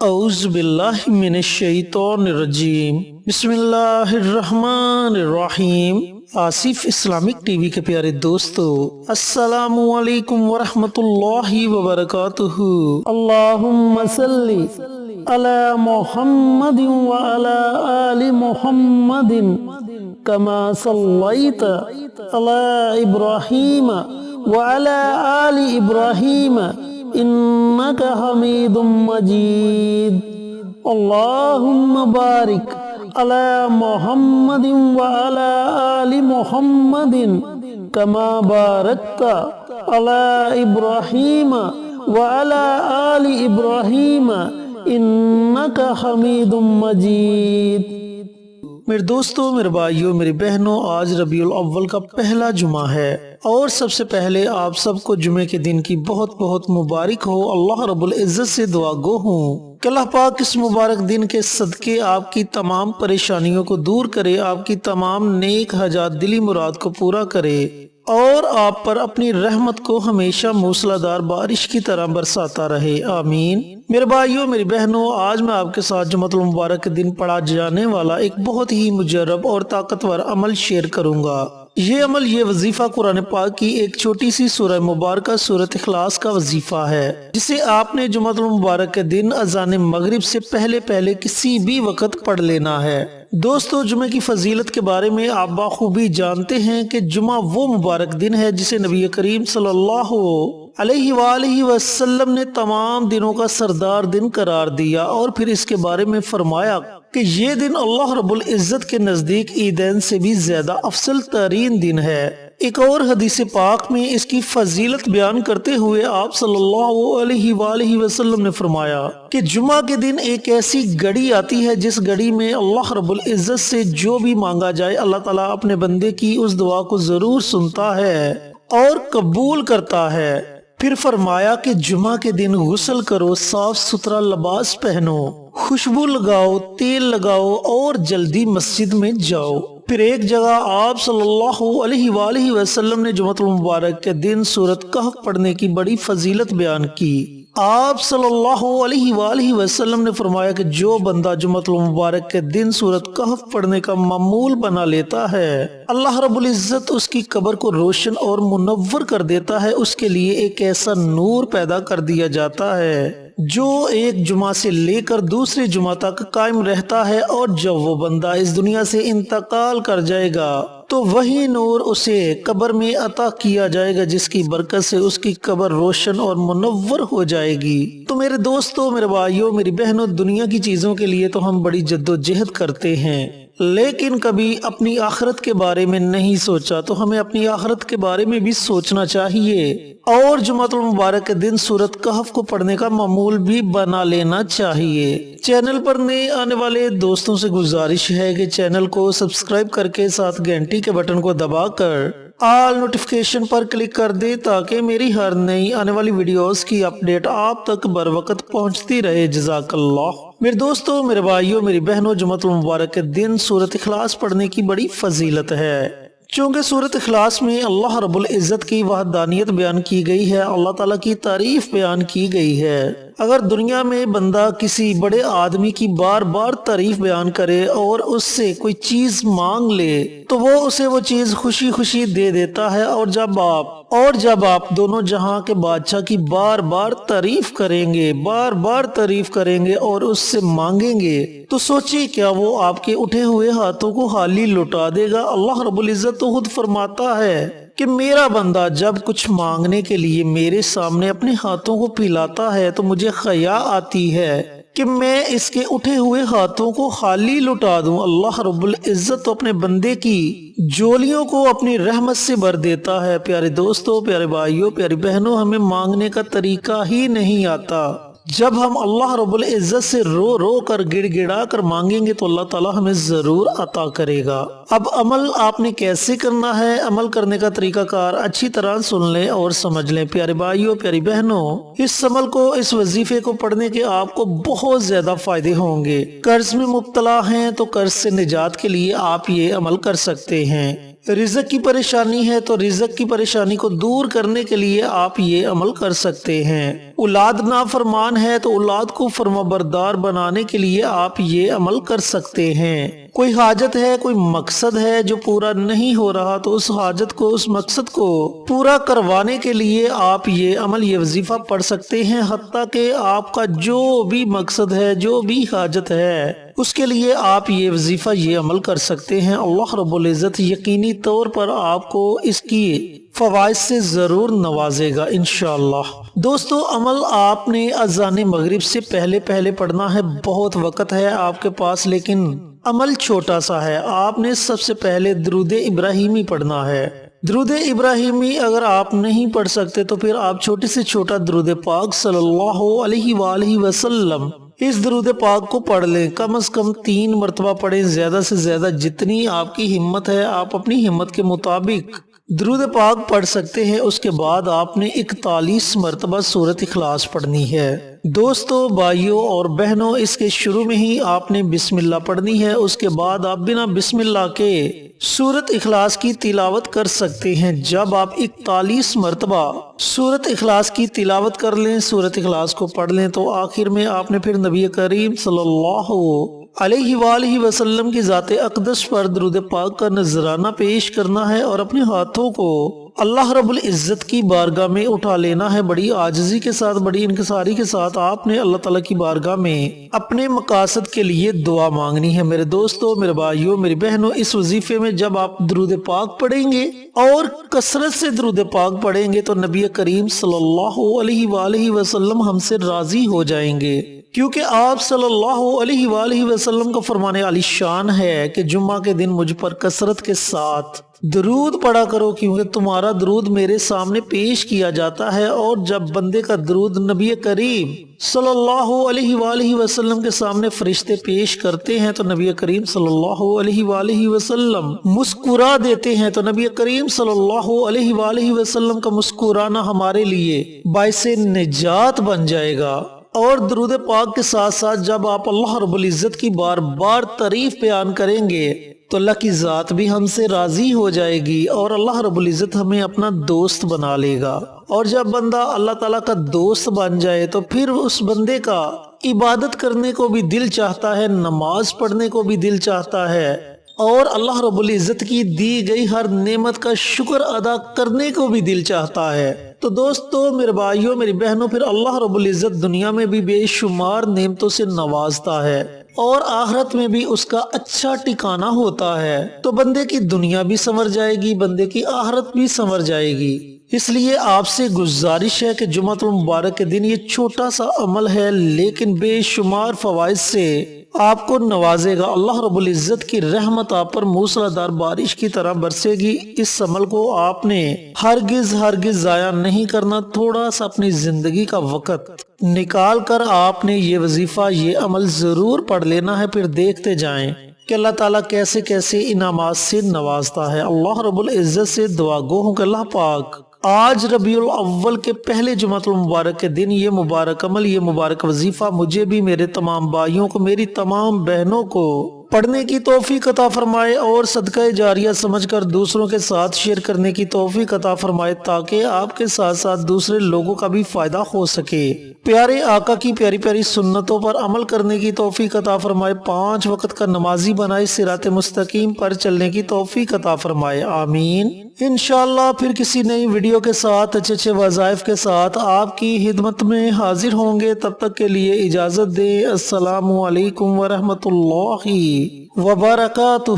اعوذ باللہ من الشیطان الرجیم بسم اللہ الرحمن الرحیم۔ آصف اسلامک ٹی وی کے پیارے دوستو، السلام علیکم ورحمۃ اللہ وبرکاتہ۔ اللہم صلی علی محمد وعلی آل محمد کما صلیت علی ابراہیم وعلی آل ابراہیم انک حمید مجید۔ اللہم بارک علی محمد وعلی آل محمد کما بارکت علی ابراہیم وعلی آل ابراہیم انک حمید مجید۔ میرے دوستوں، میرے بھائیوں، میری بہنوں، آج ربیع الاول کا پہلا جمعہ ہے اور سب سے پہلے آپ سب کو جمعے کے دن کی بہت بہت مبارک ہو۔ اللہ رب العزت سے دعا گو ہوں کہ اللہ پاک اس مبارک دن کے صدقے آپ کی تمام پریشانیوں کو دور کرے، آپ کی تمام نیک حاجات دلی مراد کو پورا کرے اور آپ پر اپنی رحمت کو ہمیشہ موسلا دار بارش کی طرح برساتا رہے، آمین۔ میرے بھائیوں، میری بہنوں، آج میں آپ کے ساتھ جمعہ المبارک کے دن پڑھا جانے والا ایک بہت ہی مجرب اور طاقتور عمل شیئر کروں گا۔ یہ عمل، یہ وظیفہ قرآن پاک کی ایک چھوٹی سی سورہ مبارکہ سورۃ اخلاص کا وظیفہ ہے، جسے آپ نے جمعہ المبارک کے دن اذان مغرب سے پہلے کسی بھی وقت پڑھ لینا ہے۔ دوستو، جمعہ کی فضیلت کے بارے میں آپ بخوبی جانتے ہیں کہ جمعہ وہ مبارک دن ہے جسے نبی کریم صلی اللہ علیہ وآلہ وسلم نے تمام دنوں کا سردار دن قرار دیا اور پھر اس کے بارے میں فرمایا کہ یہ دن اللہ رب العزت کے نزدیک عیدین سے بھی زیادہ افضل ترین دن ہے۔ ایک اور حدیث پاک میں اس کی فضیلت بیان کرتے ہوئے آپ صلی اللہ علیہ وآلہ وسلم نے فرمایا کہ جمعہ کے دن ایک ایسی گھڑی آتی ہے جس گھڑی میں اللہ رب العزت سے جو بھی مانگا جائے اللہ تعالیٰ اپنے بندے کی اس دعا کو ضرور سنتا ہے اور قبول کرتا ہے۔ پھر فرمایا کہ جمعہ کے دن غسل کرو، صاف ستھرا لباس پہنو، خوشبو لگاؤ، تیل لگاؤ اور جلدی مسجد میں جاؤ۔ پھر ایک جگہ آپ صلی اللہ علیہ وآلہ وسلم نے جمعہ المبارک کے دن سورۃ کہف پڑھنے کی بڑی فضیلت بیان کی۔ آپ صلی اللہ علیہ وآلہ وسلم نے فرمایا کہ جو بندہ جمعہ المبارک کے دن سورۃ کہف پڑھنے کا معمول بنا لیتا ہے، اللہ رب العزت اس کی قبر کو روشن اور منور کر دیتا ہے، اس کے لیے ایک ایسا نور پیدا کر دیا جاتا ہے جو ایک جمعہ سے لے کر دوسرے جمعہ تک قائم رہتا ہے، اور جب وہ بندہ اس دنیا سے انتقال کر جائے گا تو وہی نور اسے قبر میں عطا کیا جائے گا، جس کی برکت سے اس کی قبر روشن اور منور ہو جائے گی۔ تو میرے دوستوں، میرے بھائیوں، میری بہنوں، دنیا کی چیزوں کے لیے تو ہم بڑی جد و جہد کرتے ہیں، لیکن کبھی اپنی آخرت کے بارے میں نہیں سوچا، تو ہمیں اپنی آخرت کے بارے میں بھی سوچنا چاہیے اور جمعہ المبارک کے دن سورۃ کہف کو پڑھنے کا معمول بھی بنا لینا چاہیے۔ چینل پر نئے آنے والے دوستوں سے گزارش ہے کہ چینل کو سبسکرائب کر کے ساتھ گھنٹی کے بٹن کو دبا کر آل نوٹیفیکیشن پر کلک کر دے تاکہ میری ہر نئی آنے والی ویڈیوز کی اپڈیٹ آپ تک بر وقت پہنچتی رہے۔ جزاک اللہ۔ میرے دوستوں، میرے بھائیوں، میری بہنوں، جمعہ المبارک کے دن سورۃ اخلاص پڑھنے کی بڑی فضیلت ہے، چونکہ سورۃ اخلاص میں اللہ رب العزت کی وحدانیت بیان کی گئی ہے، اللہ تعالیٰ کی تعریف بیان کی گئی ہے۔ اگر دنیا میں بندہ کسی بڑے آدمی کی بار بار تعریف بیان کرے اور اس سے کوئی چیز مانگ لے تو وہ اسے وہ چیز خوشی خوشی دے دیتا ہے، اور جب آپ دونوں جہاں کے بادشاہ کی بار بار تعریف کریں گے اور اس سے مانگیں گے تو سوچیے کیا وہ آپ کے اٹھے ہوئے ہاتھوں کو خالی لوٹا دے گا؟ اللہ رب العزت تو خود فرماتا ہے کہ میرا بندہ جب کچھ مانگنے کے لیے میرے سامنے اپنے ہاتھوں کو پھیلاتا ہے تو مجھے حیا آتی ہے کہ میں اس کے اٹھے ہوئے ہاتھوں کو خالی لٹا دوں۔ اللہ رب العزت تو اپنے بندے کی جولیوں کو اپنی رحمت سے بھر دیتا ہے۔ پیارے دوستوں، پیارے بھائیوں، پیاری بہنوں، ہمیں مانگنے کا طریقہ ہی نہیں آتا۔ جب ہم اللہ رب العزت سے رو رو کر گڑ گڑا کر مانگیں گے تو اللہ تعالیٰ ہمیں ضرور عطا کرے گا۔ اب عمل آپ نے کیسے کرنا ہے، عمل کرنے کا طریقہ کار اچھی طرح سن لیں اور سمجھ لیں۔ پیارے بھائیوں، پیاری بہنوں، اس عمل کو، اس وظیفے کو پڑھنے کے آپ کو بہت زیادہ فائدے ہوں گے۔ قرض میں مبتلا ہیں تو قرض سے نجات کے لیے آپ یہ عمل کر سکتے ہیں۔ رزق کی پریشانی ہے تو رزق کی پریشانی کو دور کرنے کے لیے آپ یہ عمل کر سکتے ہیں۔ اولاد نافرمان ہے تو اولاد کو فرمانبردار بنانے کے لیے آپ یہ عمل کر سکتے ہیں۔ کوئی حاجت ہے، کوئی مقصد ہے جو پورا نہیں ہو رہا تو اس حاجت کو، اس مقصد کو پورا کروانے کے لیے آپ یہ عمل، یہ وظیفہ پڑھ سکتے ہیں۔ حتیٰ کہ آپ کا جو بھی مقصد ہے، جو بھی حاجت ہے، اس کے لیے آپ یہ وظیفہ، یہ عمل کر سکتے ہیں۔ اللہ رب العزت یقینی طور پر آپ کو اس کی فوائد سے ضرور نوازے گا انشاءاللہ۔ دوستو، عمل آپ نے اذان مغرب سے پہلے پڑھنا ہے۔ بہت وقت ہے آپ کے پاس، لیکن عمل چھوٹا سا ہے۔ آپ نے سب سے پہلے درود ابراہیمی پڑھنا ہے۔ درود ابراہیمی اگر آپ نہیں پڑھ سکتے تو پھر آپ چھوٹے سے چھوٹا درود پاک صلی اللہ علیہ وآلہ وسلم، اس درود پاک کو پڑھ لیں۔ کم از کم 3 مرتبہ پڑھیں، زیادہ سے زیادہ جتنی آپ کی ہمت ہے، آپ اپنی ہمت کے مطابق درود پاک پڑھ سکتے ہیں۔ اس کے بعد آپ نے 41 مرتبہ سورۃ اخلاص پڑھنی ہے۔ دوستو، بھائیوں اور بہنوں، اس کے شروع میں ہی آپ نے بسم اللہ پڑھنی ہے۔ اس کے بعد آپ بنا بسم اللہ کے سورۃ اخلاص کی تلاوت کر سکتے ہیں۔ جب آپ 41 مرتبہ سورۃ اخلاص کی تلاوت کر لیں، سورۃ اخلاص کو پڑھ لیں، تو آخر میں آپ نے پھر نبی کریم صلی اللہ علیہ وآلہ وسلم کی ذات اقدس پر درود پاک کا نذرانہ پیش کرنا ہے اور اپنے ہاتھوں کو اللہ رب العزت کی بارگاہ میں اٹھا لینا ہے۔ بڑی عاجزی کے ساتھ، بڑی انکساری کے ساتھ آپ نے اللہ تعالیٰ کی بارگاہ میں اپنے مقاصد کے لیے دعا مانگنی ہے۔ میرے دوستو، میرے بھائیوں، میری بہنوں، اس وظیفے میں جب آپ درود پاک پڑھیں گے اور کثرت سے درود پاک پڑھیں گے تو نبی کریم صلی اللہ علیہ وآلہ وسلم ہم سے راضی ہو جائیں گے، کیونکہ آپ صلی اللہ علیہ وآلہ وسلم کا فرمان عالی شان ہے کہ جمعہ کے دن مجھ پر کثرت کے ساتھ درود پڑھا کرو، کیونکہ تمہارا درود میرے سامنے پیش کیا جاتا ہے۔ اور جب بندے کا درود نبی کریم صلی اللہ علیہ وآلہ وسلم کے سامنے فرشتے پیش کرتے ہیں تو نبی کریم صلی اللہ علیہ وآلہ وسلم مسکرا دیتے ہیں۔ تو نبی کریم صلی اللہ علیہ وآلہ وسلم کا مسکرانا ہمارے لیے باعث نجات بن جائے گا۔ اور درود پاک کے ساتھ ساتھ جب آپ اللہ رب العزت کی بار بار تعریف بیان کریں گے تو اللہ کی ذات بھی ہم سے راضی ہو جائے گی اور اللہ رب العزت ہمیں اپنا دوست بنا لے گا۔ اور جب بندہ اللہ تعالیٰ کا دوست بن جائے تو پھر اس بندے کا عبادت کرنے کو بھی دل چاہتا ہے، نماز پڑھنے کو بھی دل چاہتا ہے، اور اللہ رب العزت کی دی گئی ہر نعمت کا شکر ادا کرنے کو بھی دل چاہتا ہے۔ تو دوستو، میرے بھائیوں، میری بہنوں، پھر اللہ رب العزت دنیا میں بھی بے شمار نعمتوں سے نوازتا ہے اور آخرت میں بھی اس کا اچھا ٹھکانہ ہوتا ہے۔ تو بندے کی دنیا بھی سنور جائے گی، بندے کی آخرت بھی سنور جائے گی۔ اس لیے آپ سے گزارش ہے کہ جمعہ المبارک کے دن یہ چھوٹا سا عمل ہے لیکن بے شمار فوائد سے آپ کو نوازے گا۔ اللہ رب العزت کی رحمت آپ پر موسلادھار بارش کی طرح برسے گی۔ اس عمل کو آپ نے ہرگز ضائع نہیں کرنا۔ تھوڑا سا اپنی زندگی کا وقت نکال کر آپ نے یہ وظیفہ، یہ عمل ضرور پڑھ لینا ہے، پھر دیکھتے جائیں کہ اللہ تعالیٰ کیسے کیسے انعامات سے نوازتا ہے۔ اللہ رب العزت سے دعا گو ہوں کہ اللہ پاک آج ربیع الاول کے پہلے جمعہ المبارک کے دن یہ مبارک عمل، یہ مبارک وظیفہ مجھے بھی، میرے تمام بھائیوں کو، میری تمام بہنوں کو پڑھنے کی توفیق عطا فرمائے اور صدقہ جاریہ سمجھ کر دوسروں کے ساتھ شیئر کرنے کی توفیق عطا فرمائے تاکہ آپ کے ساتھ ساتھ دوسرے لوگوں کا بھی فائدہ ہو سکے۔ پیارے آقا کی پیاری پیاری سنتوں پر عمل کرنے کی توفیق عطا فرمائے، 5 وقت کا نمازی بنائے، صراط مستقیم پر چلنے کی توفیق عطا فرمائے، آمین۔ انشاءاللہ پھر کسی نئی ویڈیو کے ساتھ، اچھے وظائف کے ساتھ آپ کی خدمت میں حاضر ہوں گے۔ تب تک کے لیے اجازت دیں۔ السلام علیکم ورحمۃ اللہ وبرکاتہ۔